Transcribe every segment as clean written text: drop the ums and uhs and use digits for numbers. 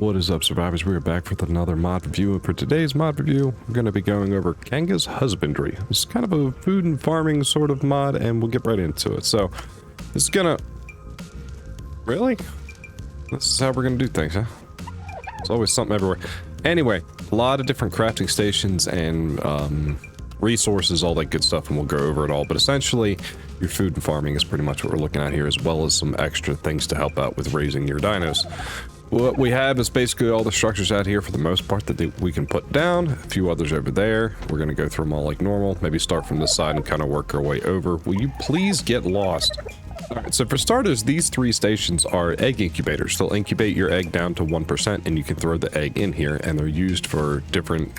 What is up, survivors? We are back with another mod review, and for today's mod review we're going to be going over Kangas Husbandry. It's kind of a food and farming sort of mod, and we'll get right into it. So this is gonna... Really? This is how we're gonna do things, huh? There's always something everywhere. Anyway, a lot of different crafting stations and resources, all that good stuff, and we'll go over it all. But essentially, your food and farming is pretty much what we're looking at here, as well as some extra things to help out with raising your dinos. What we have is basically all the structures out here for the most part that we can put down. A few others over there. We're going to go through them all like normal. Maybe start from this side and kind of work our way over. Will you please get lost? Alright, so for starters, these three stations are egg incubators. They'll incubate your egg down to 1%, and you can throw the egg in here, and they're used for different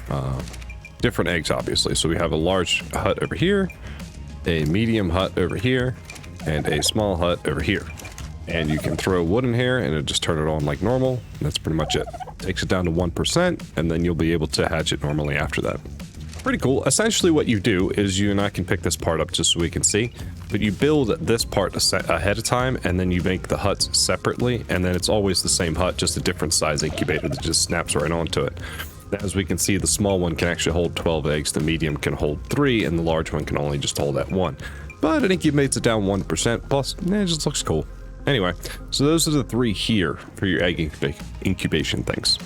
eggs, obviously. So we have a large hut over here, a medium hut over here, and a small hut over here. And you can throw wood in here and it'll just turn it on like normal. And that's pretty much it. Takes it down to 1%, and then you'll be able to hatch it normally after that. Pretty cool. Essentially what you do is you and I can pick this part up just so we can see, but you build this part ahead of time, and then you make the huts separately, and then it's always the same hut, just a different size incubator that just snaps right onto it. As we can see, the small one can actually hold 12 eggs, the medium can hold 3, and the large one can only just hold at 1. But it incubates it down 1%, plus it just looks cool. Anyway, so those are the three here for your egg incubation things.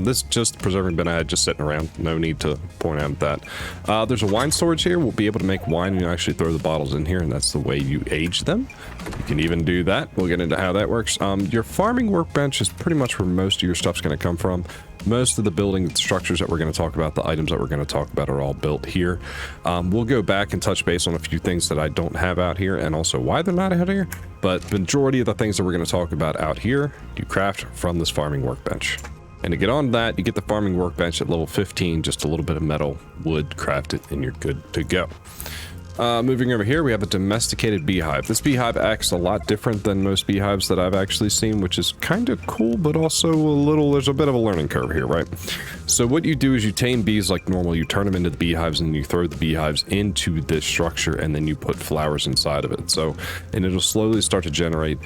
This just preserving bin I had just sitting around. No need to point out that. There's a wine storage here. We'll be able to make wine and actually throw the bottles in here, and that's the way you age them. You can even do that. We'll get into how that works. Your farming workbench is pretty much where most of your stuff's going to come from. Most of the building structures that we're going to talk about, the items that we're going to talk about, are all built here. We'll go back and touch base on a few things that I don't have out here, and also why they're not out here. But the majority of the things that we're going to talk about out here, you craft from this farming workbench. And to get on that, you get the farming workbench at level 15, just a little bit of metal, wood crafted, and you're good to go. Moving over here, we have a domesticated beehive. This beehive acts a lot different than most beehives that I've actually seen, which is kind of cool, but also there's a bit of a learning curve here, right? So what you do is you tame bees like normal, you turn them into the beehives, and you throw the beehives into this structure, and then you put flowers inside of it. And it'll slowly start to generate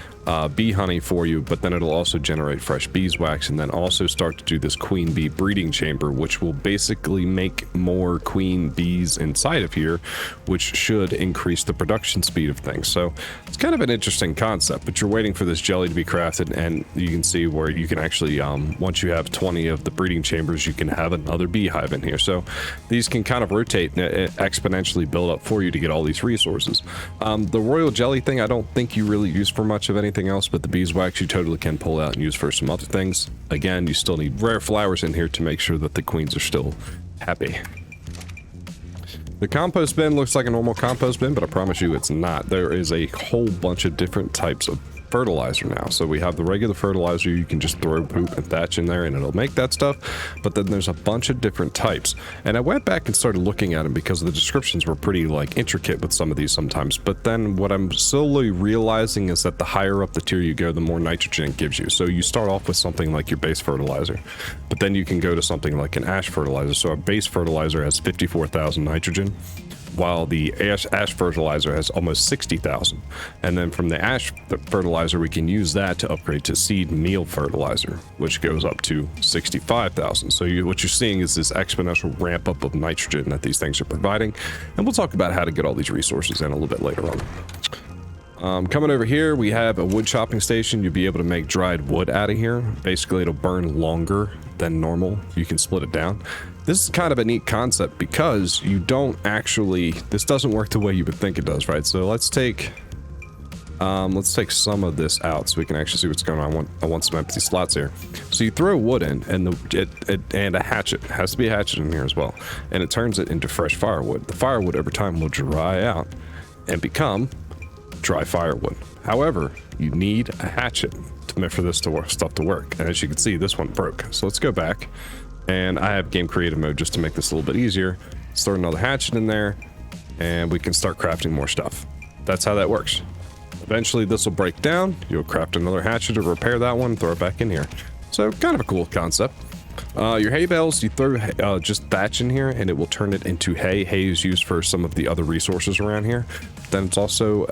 bee honey for you, but then it'll also generate fresh beeswax, and then also start to do this queen bee breeding chamber, which will basically make more queen bees inside of here, which should increase the production speed of things. So it's kind of an interesting concept, but you're waiting for this jelly to be crafted, and you can see where you can actually, once you have 20 of the breeding chambers, you can have another beehive in here. So these can kind of rotate and exponentially build up for you to get all these resources. The royal jelly thing, I don't think you really use for much of anything else, but the beeswax you totally can pull out and use for some other things. Again, you still need rare flowers in here to make sure that the queens are still happy. The compost bin looks like a normal compost bin, but I promise you it's not. There is a whole bunch of different types of fertilizer now. So we have the regular fertilizer, you can just throw poop and thatch in there and it'll make that stuff, but then there's a bunch of different types. And I went back and started looking at them because the descriptions were pretty like intricate with some of these sometimes, but then what I'm slowly realizing is that the higher up the tier you go, the more nitrogen it gives you. So you start off with something like your base fertilizer, but then you can go to something like an ash fertilizer. So a base fertilizer has 54,000 nitrogen, while the ash fertilizer has almost 60,000. And then from the ash fertilizer, we can use that to upgrade to seed meal fertilizer, which goes up to 65,000. So what you're seeing is this exponential ramp up of nitrogen that these things are providing. And we'll talk about how to get all these resources in a little bit later on. Coming over here, we have a wood chopping station. You'll be able to make dried wood out of here. Basically, it'll burn longer than normal. You can split it down. This is kind of a neat concept because you don't actually, this doesn't work the way you would think it does, right? So let's take some of this out so we can actually see what's going on. I want some empty slots here. So you throw wood in, and and a hatchet. It has to be a hatchet in here as well, and it turns it into fresh firewood. The firewood over time will dry out and become dry firewood. However, you need a hatchet for this stuff to work, and as you can see, this one broke. So let's go back, and I have game creative mode just to make this a little bit easier. Let's throw another hatchet in there, and we can start crafting more stuff. That's how that works. Eventually this will break down, you'll craft another hatchet to repair that one, throw it back in here. So kind of a cool concept. Your hay bales, you throw just thatch in here and it will turn it into hay. Hay is used for some of the other resources around here. Then it's also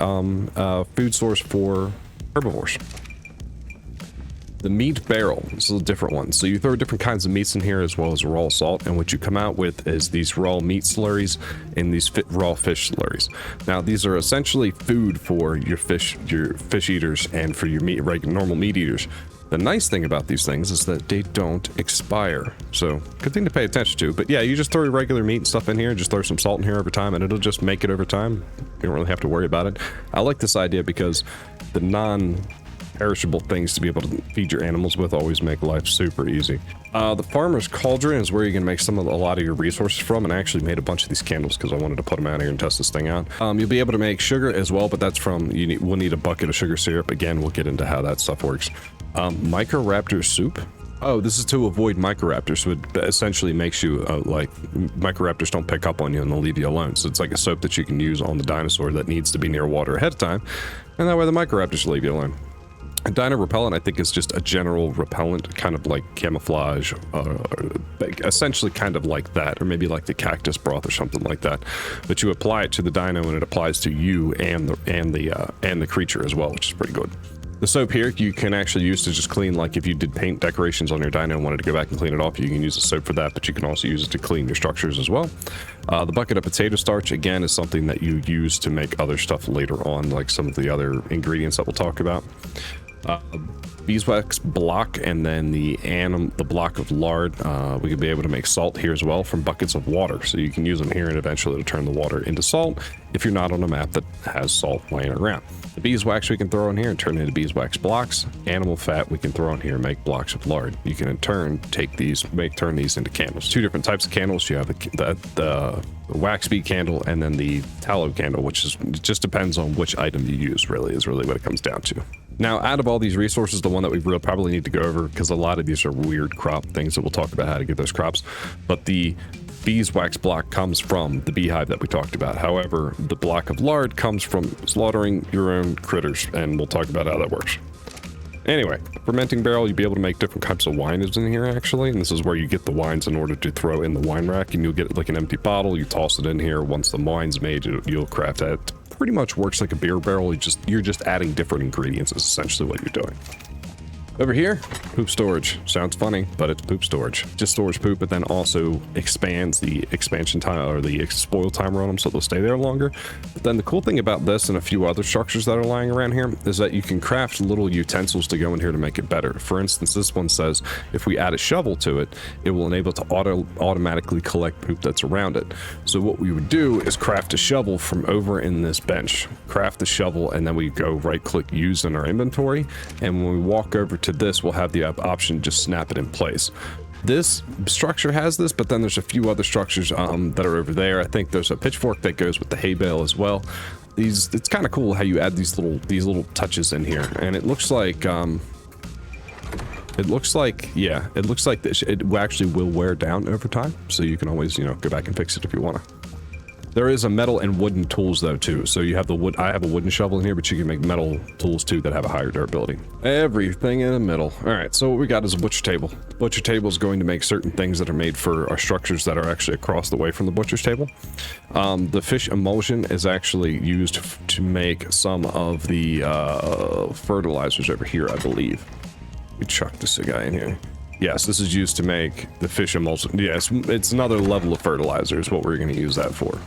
a food source for herbivores. The meat barrel is a different one. So you throw different kinds of meats in here as well as raw salt, and what you come out with is these raw meat slurries and these raw fish slurries. Now these are essentially food for your fish eaters and for your normal meat eaters. The nice thing about these things is that they don't expire. So good thing to pay attention to. But yeah, you just throw your regular meat and stuff in here and just throw some salt in here over time and it'll just make it over time. You don't really have to worry about it. I like this idea because the non-perishable things to be able to feed your animals with always make life super easy. The farmer's cauldron is where you can make a lot of your resources from, and I actually made a bunch of these candles because I wanted to put them out here and test this thing out. You'll be able to make sugar as well, but that's from, we'll need a bucket of sugar syrup. Again, we'll get into how that stuff works. Microraptor soup. Oh, this is to avoid microraptors. So it essentially makes you like microraptors don't pick up on you and they'll leave you alone. So it's like a soap that you can use on the dinosaur that needs to be near water ahead of time, and that way the microraptors leave you alone. A dino repellent, I think, is just a general repellent, kind of like camouflage, essentially kind of like that, or maybe like the cactus broth or something like that. But you apply it to the dino, and it applies to you and the creature as well, which is pretty good. The soap here you can actually use to just clean, like if you did paint decorations on your dino and wanted to go back and clean it off, you can use the soap for that, but you can also use it to clean your structures as well. The bucket of potato starch, again, is something that you use to make other stuff later on, like some of the other ingredients that we'll talk about. Beeswax block, and then the block of lard. We could be able to make salt here as well from buckets of water, so you can use them here and eventually to turn the water into salt if you're not on a map that has salt laying around. The beeswax we can throw in here and turn into beeswax blocks. Animal fat we can throw in here and make blocks of lard. You can in turn take these, turn these into candles. Two different types of candles. You have the wax bead candle and then the tallow candle, which is, it just depends on which item you use, really, is really what it comes down to. Now, out of all these resources, the one that we really probably need to go over, because a lot of these are weird crop things that we'll talk about how to get those crops, but the beeswax block comes from the beehive that we talked about. However, the block of lard comes from slaughtering your own critters, and we'll talk about how that works. Anyway, fermenting barrel, you'll be able to make different types of wines in here, actually, and this is where you get the wines in order to throw in the wine rack, and you'll get like an empty bottle, you toss it in here. Once the wine's made, you'll craft that. It pretty much works like a beer barrel. You're just adding different ingredients is essentially what you're doing. Over here, poop storage. Sounds funny, but it's poop storage. Just stores poop, but then also expands the expansion time or the spoil timer on them so they'll stay there longer. But then the cool thing about this and a few other structures that are lying around here is that you can craft little utensils to go in here to make it better. For instance, this one says if we add a shovel to it, it will enable it to automatically collect poop that's around it. So what we would do is craft a shovel from over in this bench. Craft the shovel, and then we go right-click use in our inventory, and when we walk over to this, we'll have the option to just snap it in place. This structure has this, but then there's a few other structures that are over there. I think there's a pitchfork that goes with the hay bale as well. It's kind of cool how you add these little touches in here, and it looks like this, it actually will wear down over time, so you can always, go back and fix it if you want to. There is a metal and wooden tools though too. So you have the wood. I have a wooden shovel in here, but you can make metal tools too that have a higher durability. Everything in the middle. All right. So what we got is a butcher table. Butcher table is going to make certain things that are made for our structures that are actually across the way from the butcher's table. The fish emulsion is actually used to make some of the fertilizers over here, I believe. We chucked this guy in here. Yes, this is used to make the fish emulsion. Yes, it's another level of fertilizer is what we're going to use that for.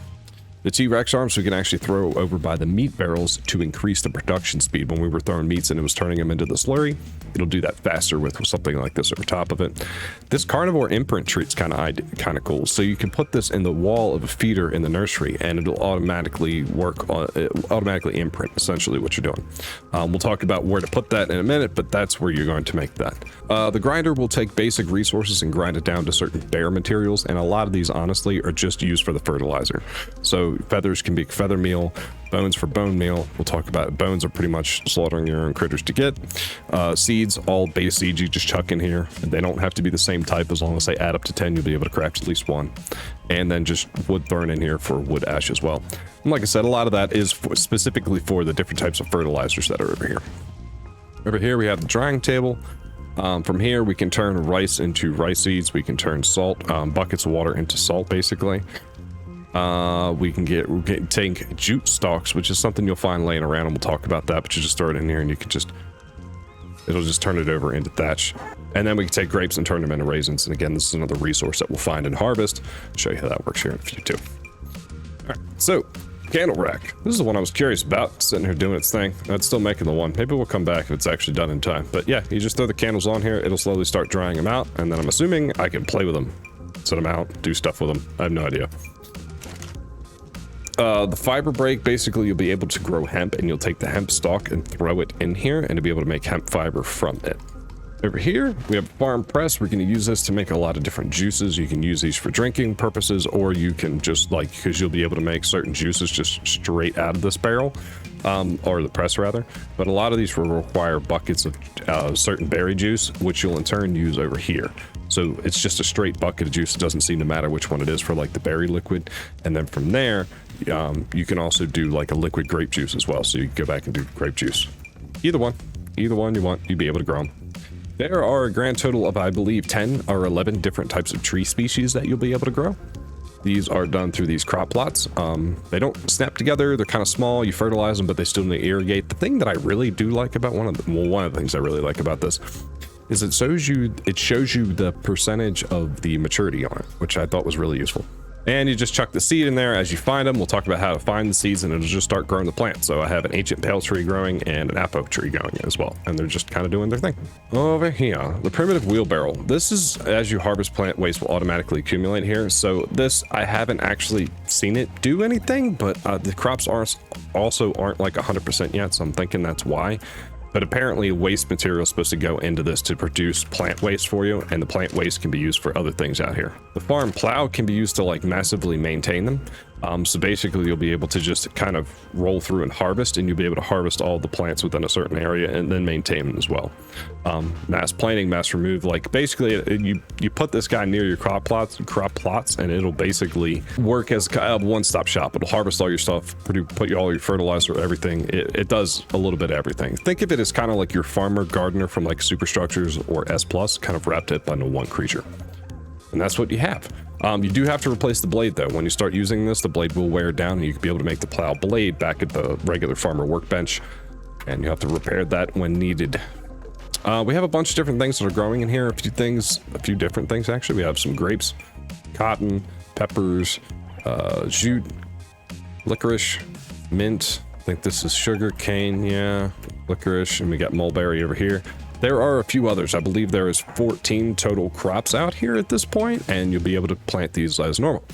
The T-Rex arms we can actually throw over by the meat barrels to increase the production speed. When we were throwing meats and it was turning them into the slurry, it'll do that faster with something like this over top of it. This carnivore imprint treat's kind of cool. So you can put this in the wall of a feeder in the nursery, and it'll automatically automatically imprint essentially what you're doing. We'll talk about where to put that in a minute, but that's where you're going to make that. The grinder will take basic resources and grind it down to certain bare materials, and a lot of these honestly are just used for the fertilizer. So feathers can be feather meal, bones for bone meal. We'll talk about it. Bones are pretty much slaughtering your own critters to get. Seeds, all base seeds you just chuck in here. And they don't have to be the same type. As long as they add up to 10, you'll be able to craft at least one. And then just wood thrown in here for wood ash as well. And like I said, a lot of that is specifically for the different types of fertilizers that are over here. Over here we have the drying table. From here we can turn rice into rice seeds. We can turn salt, buckets of water into salt basically. We can take jute stalks, which is something you'll find laying around, and we'll talk about that, but you just throw it in here and you can just it'll just turn it over into thatch. And then we can take grapes and turn them into raisins. And again, this is another resource that we'll find in Harvest. I'll show you how that works here in a few too. All right, so candle rack. This is the one I was curious about, sitting here doing its thing. It's still making the one. Maybe we'll come back if it's actually done in time. But yeah, you just throw the candles on here. It'll slowly start drying them out. And then I'm assuming I can play with them, set them out, do stuff with them. I have no idea. The fiber break, basically you'll be able to grow hemp, and you'll take the hemp stalk and throw it in here and to be able to make hemp fiber from it. Over here, we have a farm press. We're going to use this to make a lot of different juices. You can use these for drinking purposes, or you can just like, because you'll be able to make certain juices just straight out of this barrel, or the press rather. But a lot of these will require buckets of certain berry juice, which you'll in turn use over here. So it's just a straight bucket of juice. It doesn't seem to matter which one it is for like the berry liquid. And then from there, you can also do like a liquid grape juice as well. So you can go back and do grape juice. Either one you want, you'll be able to grow them. There are a grand total of, I believe, 10 or 11 different types of tree species that you'll be able to grow. These are done through these crop plots. They don't snap together. They're kind of small. You fertilize them, but they still need to irrigate. The thing that I really do like about one of the things I really like about this is it shows you the percentage of the maturity on it, which I thought was really useful. And you just chuck the seed in there as you find them. We'll talk about how to find the seeds, and it'll just start growing the plant. So I have an ancient pale tree growing and an apo tree going as well. And they're just kind of doing their thing. Over here, the primitive wheelbarrow. This is, as you harvest plant waste, will automatically accumulate here. So this, I haven't actually seen it do anything, but the crops aren't like 100% yet. So I'm thinking that's why. But apparently waste material is supposed to go into this to produce plant waste for you, and the plant waste can be used for other things out here. The farm plow can be used to like massively maintain them. So basically you'll be able to just kind of roll through and harvest, and you'll be able to harvest all the plants within a certain area and then maintain them as well. Mass planting, mass remove, like basically you put this guy near your crop plots, and it'll basically work as a one-stop shop. It'll harvest all your stuff, put you all your fertilizer, everything. It does a little bit of everything. Think of it as kind of like your farmer gardener from like Superstructures or S Plus, kind of wrapped up into one creature. And that's what you have. You do have to replace the blade though. When you start using this, the blade will wear down, and you can be able to make the plow blade back at the regular farmer workbench, and you have to repair that when needed. We have a bunch of different things that are growing in here. A few different things actually. We have some grapes, cotton, peppers, jute, licorice, mint. I think this is sugar cane, yeah, licorice, and we got mulberry over here. There are a few others. I believe there is 14 total crops out here at this point, and you'll be able to plant these as normal.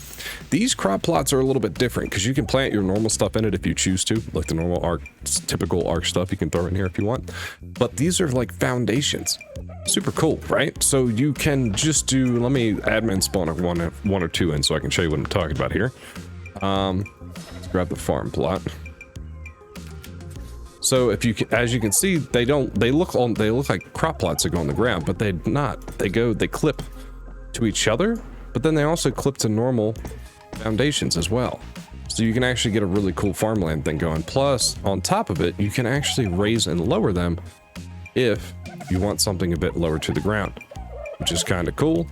These crop plots are a little bit different because you can plant your normal stuff in it if you choose to, like the normal Ark, typical Ark stuff you can throw in here if you want. But these are like foundations. Super cool, right? So you can just do, let me admin spawn one or two in so I can show you what I'm talking about here. Let's grab the farm plot. So if you can, as you can see, they look like crop plots that go on the ground, but they're not. They clip to each other, but then they also clip to normal foundations as well. So you can actually get a really cool farmland thing going. Plus, on top of it, you can actually raise and lower them if you want something a bit lower to the ground, which is kind of cool.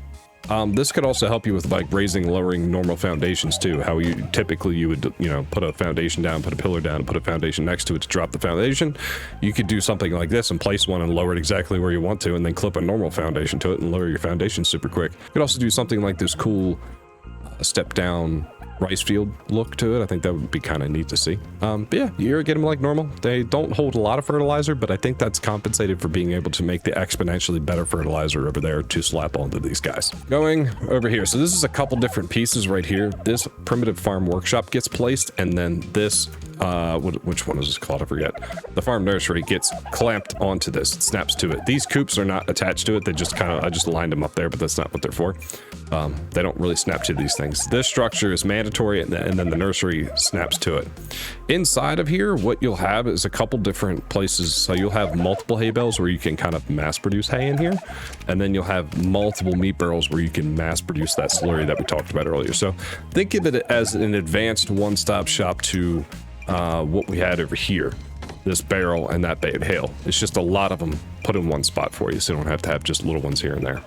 This could also help you with like raising, lowering normal foundations too. How you would, put a foundation down, put a pillar down, and put a foundation next to it to drop the foundation. You could do something like this and place one and lower it exactly where you want to, and then clip a normal foundation to it and lower your foundation super quick. You could also do something like this cool step down rice field look to it. I think that would be kind of neat to see. But yeah, you irrigate them like normal. They don't hold a lot of fertilizer, but I think that's compensated for being able to make the exponentially better fertilizer over there to slap onto these guys. Going over here. So this is a couple different pieces right here. This primitive farm workshop gets placed, and then this, which one is this called? I forget. The farm nursery gets clamped onto this. It snaps to it. These coops are not attached to it. They just I just lined them up there, but that's not what they're for. They don't really snap to these things. This structure is mandatory, and then the nursery snaps to it. Inside of here, what you'll have is a couple different places. So you'll have multiple hay bales where you can kind of mass produce hay in here, and then you'll have multiple meat barrels where you can mass produce that slurry that we talked about earlier. So think of it as an advanced one-stop shop to what we had over here. This barrel and that bay of hail. It's just a lot of them put in one spot for you, so you don't have to have just little ones here and there.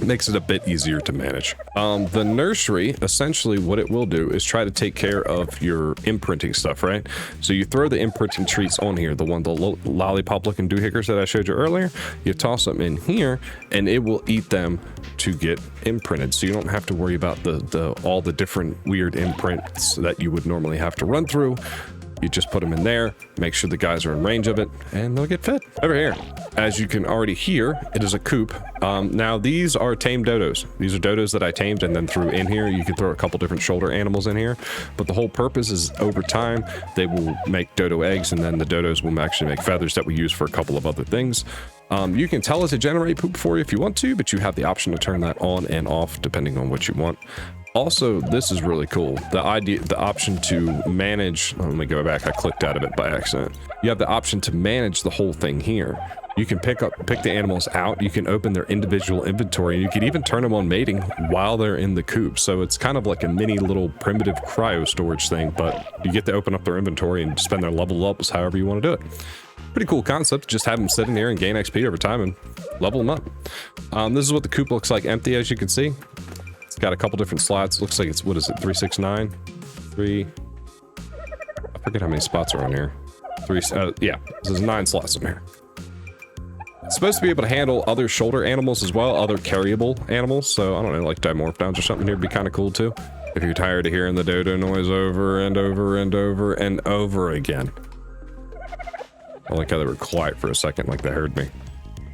makes it a bit easier to manage. The nursery, essentially what it will do is try to take care of your imprinting stuff, right? So you throw the imprinting treats on here, the lollipop looking doohickers that I showed you earlier, you toss them in here and it will eat them to get imprinted. So you don't have to worry about all the different weird imprints that you would normally have to run through. You just put them in there, make sure the guys are in range of it, and they'll get fed. Over here, as you can already hear, it is a coop. Now, these are tamed dodos. These are dodos that I tamed and then threw in here. You can throw a couple different shoulder animals in here, but the whole purpose is over time, they will make dodo eggs, and then the dodos will actually make feathers that we use for a couple of other things. You can tell it to generate poop for you if you want to, but you have the option to turn that on and off depending on what you want. Also, this is really cool. The option to manage, let me go back, I clicked out of it by accident. You have the option to manage the whole thing here. You can pick the animals out, you can open their individual inventory, and you can even turn them on mating while they're in the coop. So it's kind of like a mini little primitive cryo storage thing, but you get to open up their inventory and spend their level ups however you want to do it. Pretty cool concept, just have them sit in here and gain XP over time and level them up. This is what the coop looks like empty, as you can see. It's got a couple different slots. Looks like it's, what is it, 369? I forget how many spots are on here. Yeah, there's 9 slots in here. It's supposed to be able to handle other shoulder animals as well, other carryable animals. So, I don't know, like dimorphodons or something here would be kind of cool too. If you're tired of hearing the dodo noise over and over and over and over again. I like how they were quiet for a second, like they heard me.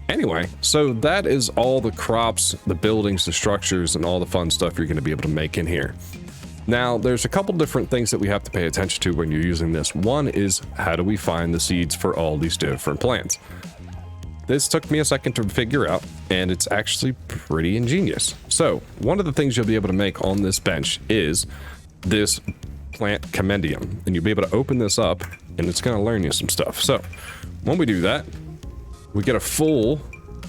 Anyway, so that is all the crops, the buildings, the structures, and all the fun stuff you're going to be able to make in here. Now, there's a couple different things that we have to pay attention to when you're using this. One is, how do we find the seeds for all these different plants? This took me a second to figure out, and it's actually pretty ingenious. So, one of the things you'll be able to make on this bench is this plant commendium, and you'll be able to open this up, and it's going to learn you some stuff. So, when we do that, we get a full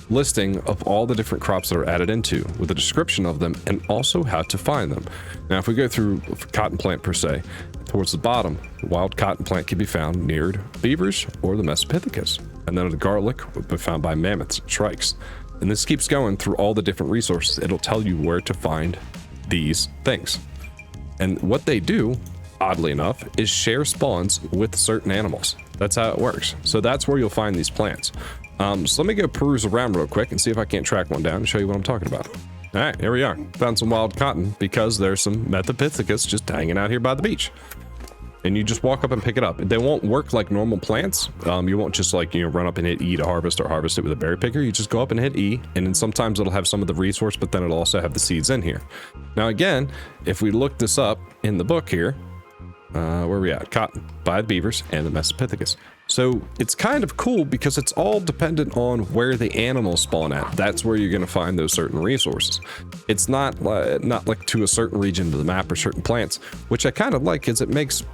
listing of all the different crops that are added into with a description of them and also how to find them. Now, if we go through cotton plant per se, towards the bottom, the wild cotton plant can be found near beavers or the Mesopithecus. And then the garlic will be found by mammoths, shrikes. And this keeps going through all the different resources. It'll tell you where to find these things. And what they do, oddly enough, is share spawns with certain animals. That's how it works. So that's where you'll find these plants. So let me go peruse around real quick and see if I can't track one down and show you what I'm talking about. All right, here we are. Found some wild cotton because there's some Mesopithecus just hanging out here by the beach. And you just walk up and pick it up. They won't work like normal plants. You won't just like, run up and hit E to harvest or harvest it with a berry picker. You just go up and hit E, and then sometimes it'll have some of the resource, but then it'll also have the seeds in here. Now again, if we look this up in the book here, where are we at? Cotton by the beavers and the Mesopithecus. So it's kind of cool because it's all dependent on where the animals spawn at. That's where you're going to find those certain resources. It's not like to a certain region of the map or certain plants, which I kind of like, is it makes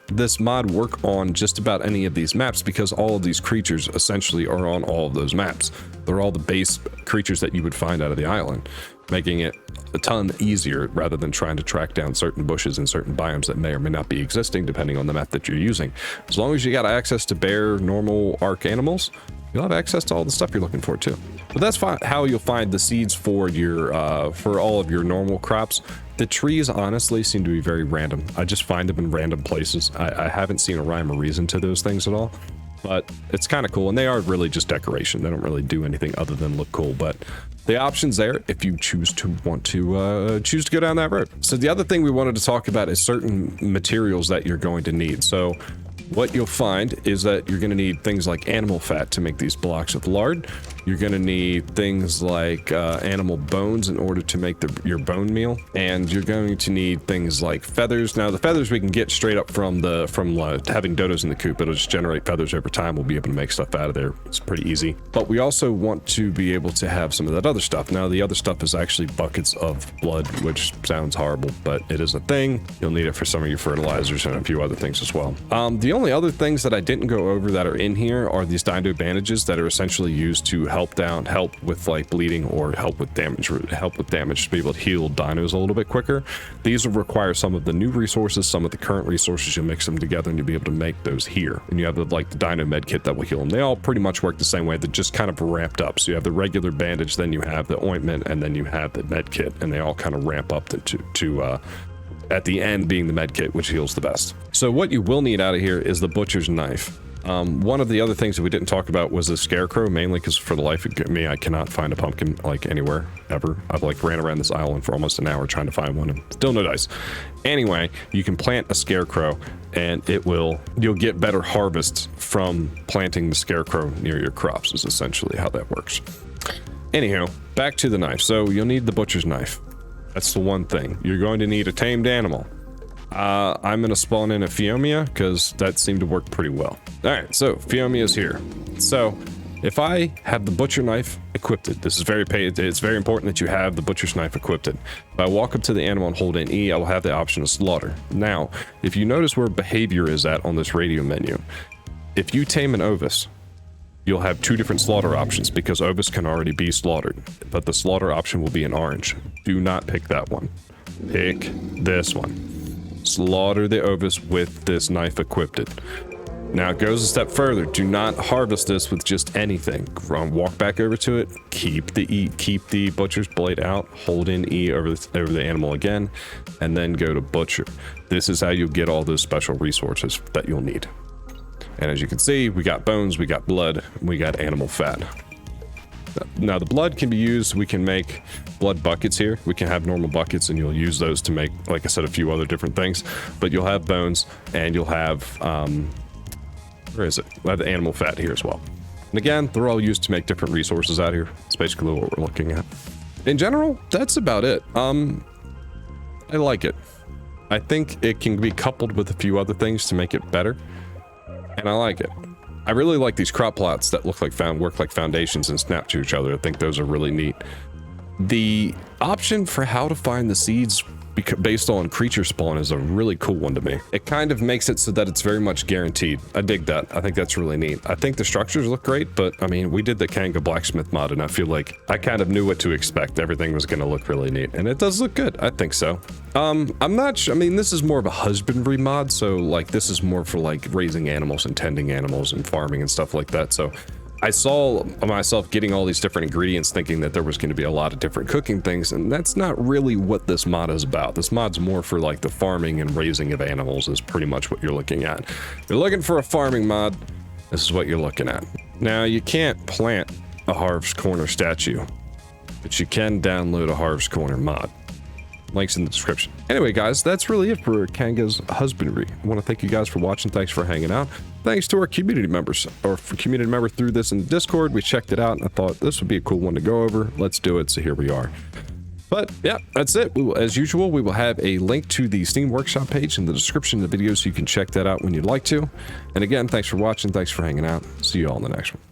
this mod work on just about any of these maps because all of these creatures essentially are on all of those maps. They're all the base creatures that you would find out of the island, making it a ton easier rather than trying to track down certain bushes in certain biomes that may or may not be existing depending on the map that you're using. As long as you got access to bare, normal Ark animals, you'll have access to all the stuff you're looking for too. But that's how you'll find the seeds for your for all of your normal crops. The trees honestly seem to be very random. I just find them in random places. I haven't seen a rhyme or reason to those things at all. But it's kind of cool, and they are really just decoration. They don't really do anything other than look cool, but the option's there if you choose to go down that road. So the other thing we wanted to talk about is certain materials that you're going to need. So what you'll find is that you're going to need things like animal fat to make these blocks of lard. You're going to need things like animal bones in order to make your bone meal, and you're going to need things like feathers. Now the feathers we can get straight up from having dodos in the coop. It'll just generate feathers over time. We'll be able to make stuff out of there. It's pretty easy. But we also want to be able to have some of that other stuff. Now the other stuff is actually buckets of blood, which sounds horrible, but it is a thing. You'll need it for some of your fertilizers and a few other things as well. The only other things that I didn't go over that are in here are these dindo bandages that are essentially used to help help with like bleeding or help with damage to be able to heal dinos a little bit quicker. These will require some of the new resources, some of the current resources. You'll mix them together and you'll be able to make those here. And you have the dino med kit that will heal them. They all pretty much work the same way. They're just kind of ramped up. So you have the regular bandage, then you have the ointment, and then you have the med kit, and they all kind of ramp up to at the end being the med kit, which heals the best. So what you will need out of here is the butcher's knife. One of the other things that we didn't talk about was the scarecrow, mainly because for the life of me, I cannot find a pumpkin like anywhere ever. I've like ran around this island for almost an hour trying to find one and still no dice. Anyway, you can plant a scarecrow and you'll get better harvests from planting the scarecrow near your crops is essentially how that works. Anyhow, back to the knife. So you'll need the butcher's knife. That's the one thing. You're going to need a tamed animal. I'm going to spawn in a Phiomia because that seemed to work pretty well. All right, so Phiomia's here. So if I have the butcher knife equipped, it's very important that you have the butcher's knife equipped. If I walk up to the animal and hold in E, I will have the option to slaughter. Now, if you notice where behavior is at on this radio menu, if you tame an ovis, you'll have two different slaughter options because ovis can already be slaughtered, but the slaughter option will be in orange. Do not pick that one. Pick this one. Slaughter the ovis with this knife equipped. Now it goes a step further. Do not harvest this with just anything. Walk back over to it. Keep the butcher's blade out. Hold in E over the animal again, and then go to butcher. This is how you'll get all those special resources that you'll need. And as you can see, we got bones, we got blood, we got animal fat. Now the blood can be used, we can make blood buckets here. We can have normal buckets and you'll use those to make, like I said, a few other different things. But you'll have bones and you'll have, where is it? We'll have the animal fat here as well. And again, they're all used to make different resources out here. It's basically what we're looking at. In general, that's about it. I like it. I think it can be coupled with a few other things to make it better. And I like it. I really like these crop plots that work like foundations and snap to each other. I think those are really neat. The option for how to find the seeds based on creature spawn is a really cool one to me. It kind of makes it so that it's very much guaranteed. I dig that. I think that's really neat. I think the structures look great, but I mean, we did the Kanga blacksmith mod and I feel like I kind of knew what to expect. Everything was going to look really neat and it does look good. I think so. I'm not sure. I mean, this is more of a husbandry mod. So like, this is more for like raising animals and tending animals and farming and stuff like that. So I saw myself getting all these different ingredients thinking that there was going to be a lot of different cooking things, and that's not really what this mod is about. This mod's more for like the farming and raising of animals is pretty much what you're looking at. If you're looking for a farming mod, this is what you're looking at. Now, you can't plant a Harvs Corner statue, but you can download a Harvs Corner mod. Links in the description. Anyway, guys, that's really it for Kangas Husbandry. I want to thank you guys for watching. Thanks for hanging out. Thanks to our community members, or for community member through this in Discord. We checked it out and I thought this would be a cool one to go over. Let's do it. So here we are. But yeah, that's it. As usual, we will have a link to the Steam Workshop page in the description of the video so you can check that out when you'd like to. And again, thanks for watching. Thanks for hanging out. See you all in the next one.